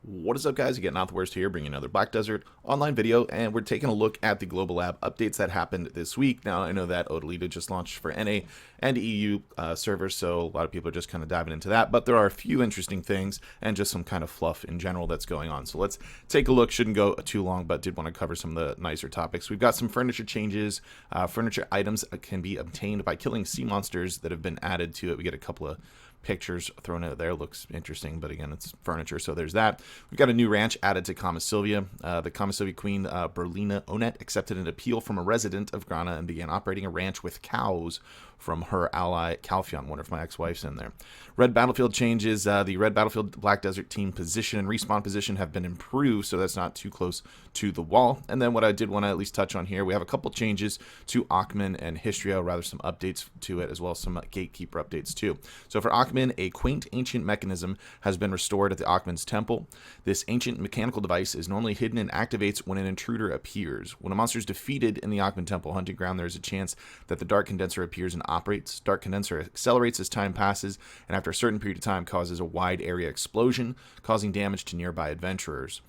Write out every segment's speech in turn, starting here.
What is up, guys? You get NotTheWorst here, bringing another Black Desert online video, and we're taking a look at the global lab updates that happened this week. Now, I know that Odalita just launched for NA and EU servers, so a lot of people are just kind of diving into that, but there are a few interesting things and just some kind of fluff in general that's going on. So let's take a look. Shouldn't go too long, but did want to cover some of the nicer topics. We've got some furniture changes. Furniture items can be obtained by killing sea monsters that have been added to it. We get a couple of pictures thrown out there. Looks interesting, but again, it's furniture, so there's that. We've got a new ranch added to Kama Sylvia. The Kama Sylvia queen, Berlina Onet, accepted an appeal from a resident of Grana and began operating a ranch with cows from her ally Calphion. Wonder if my ex-wife's in there. Red Battlefield changes. The Red Battlefield Black Desert team position and respawn position have been improved, so that's not too close to the wall. And then what I did want to at least touch on here, we have a couple changes to Aakman and Hystria, or rather some updates to it, as well as some gatekeeper updates too. So for Aakman, a quaint ancient mechanism has been restored at the Aakman's temple. This ancient mechanical device is normally hidden and activates when an intruder appears. When a monster is defeated in the Aakman temple hunting ground, there is a chance that the Dark Condenser appears and operates. Dark Condenser accelerates as time passes, and after a certain period of time causes a wide area explosion, causing damage to nearby adventurers.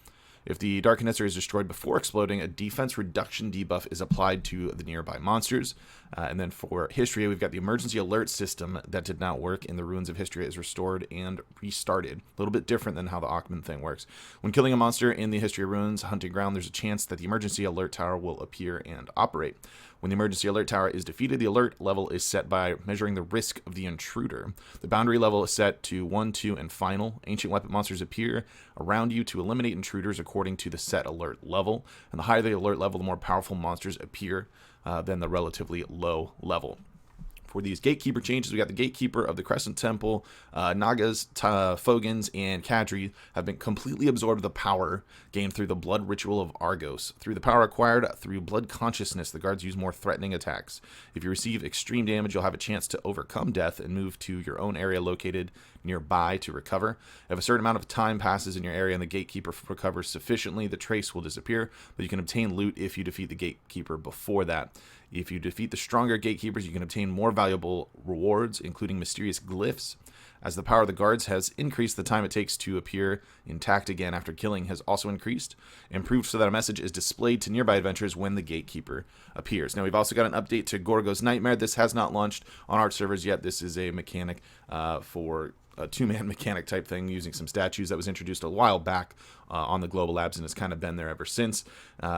If the Dark Condenser is destroyed before exploding, a defense reduction debuff is applied to the nearby monsters. And then for Hystria, we've got the emergency alert system that did not work in the ruins of Hystria is restored and restarted. A little bit different than how the Aakman thing works. When killing a monster in the Hystria ruins hunting ground, there's a chance that the emergency alert tower will appear and operate. When the emergency alert tower is defeated, the alert level is set by measuring the risk of the intruder. The boundary level is set to 1, 2, and final. Ancient weapon monsters appear around you to eliminate intruders according to the set alert level. And the higher the alert level, the more powerful monsters appear than the relatively low level. For these gatekeeper changes, we got the gatekeeper of the Crescent Temple. Nagas, Fogans, and Kadri have been completely absorbed the power gained through the blood ritual of Argos. Through the power acquired through blood consciousness, the guards use more threatening attacks. If you receive extreme damage, you'll have a chance to overcome death and move to your own area located nearby to recover. If a certain amount of time passes in your area and the gatekeeper recovers sufficiently, the trace will disappear, but you can obtain loot if you defeat the gatekeeper before that. If you defeat the stronger gatekeepers, you can obtain more valuable rewards, including mysterious glyphs. As the power of the guards has increased, the time it takes to appear intact again after killing has also increased, improved so that a message is displayed to nearby adventurers when the gatekeeper appears. Now, we've also got an update to Gorgo's Nightmare. This has not launched on our servers yet. This is a mechanic for a two-man mechanic type thing using some statues that was introduced a while back on the global labs, and it's kind of been there ever since.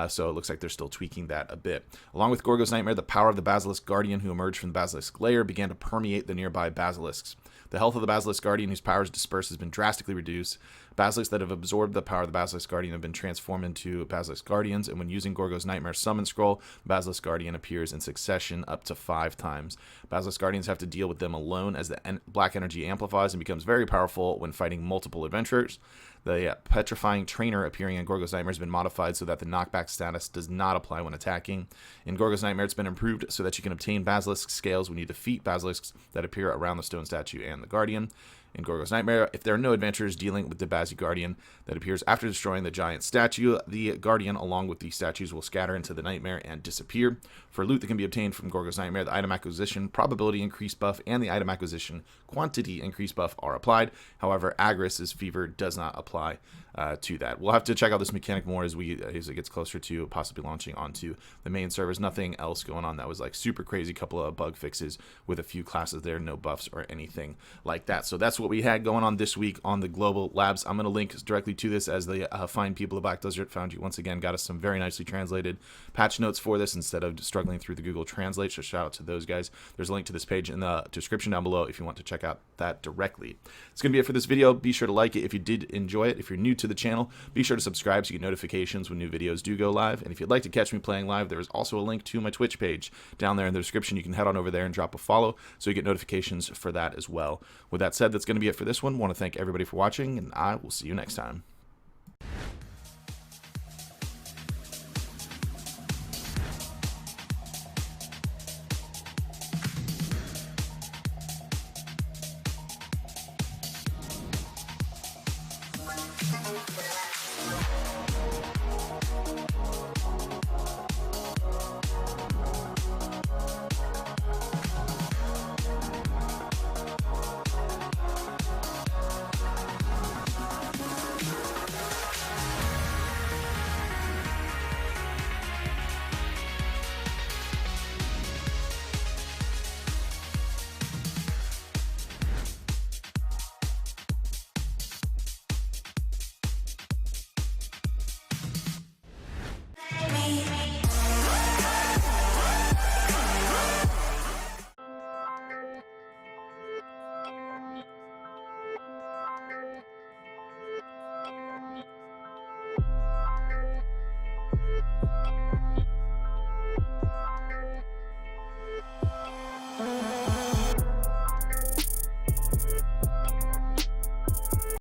So it looks like they're still tweaking that a bit. Along with Gorgo's Nightmare, the power of the Basilisk Guardian who emerged from the Basilisk lair began to permeate the nearby basilisks. The health of the Basilisk Guardian, whose powers disperse, has been drastically reduced. Basilisks that have absorbed the power of the Basilisk Guardian have been transformed into Basilisk Guardians, and when using Gorgo's Nightmare Summon Scroll, Basilisk Guardian appears in succession up to 5 times. Basilisk Guardians have to deal with them alone as the black energy amplifies and becomes very powerful when fighting multiple adventurers. The Petrifying Trainer appearing in Gorgo's Nightmare has been modified so that the knockback status does not apply when attacking. In Gorgo's Nightmare, it's been improved so that you can obtain Basilisk Scales when you defeat Basilisks that appear around the stone statue and the Guardian. In Gorgo's Nightmare, if there are no adventurers dealing with the Basi Guardian that appears after destroying the giant statue, the Guardian, along with the statues, will scatter into the nightmare and disappear. For loot that can be obtained from Gorgo's Nightmare, the item acquisition probability increase buff and the item acquisition quantity increase buff are applied. However, Agris's Fever does not apply to that. We'll have to check out this mechanic more as it gets closer to possibly launching onto the main servers. Nothing else going on that was like super crazy. Couple of bug fixes with a few classes there, no buffs or anything like that. So that's what we had going on this week on the global labs. I'm going to link directly to this as the fine people of Black Desert found you once again, got us some very nicely translated patch notes for this instead of struggling through the Google Translate. So shout out to those guys. There's a link to this page in the description down below if you want to check out that directly. It's going to be it for this video. Be sure to like it if you did enjoy it. If you're new to the channel, be sure to subscribe so you get notifications when new videos do go live. And if you'd like to catch me playing live, there is also a link to my Twitch page down there in the description. You can head on over there and drop a follow so you get notifications for that as well. With that said, that's going to be it for this one. I want to thank everybody for watching, and I will see you next time. We'll be right back.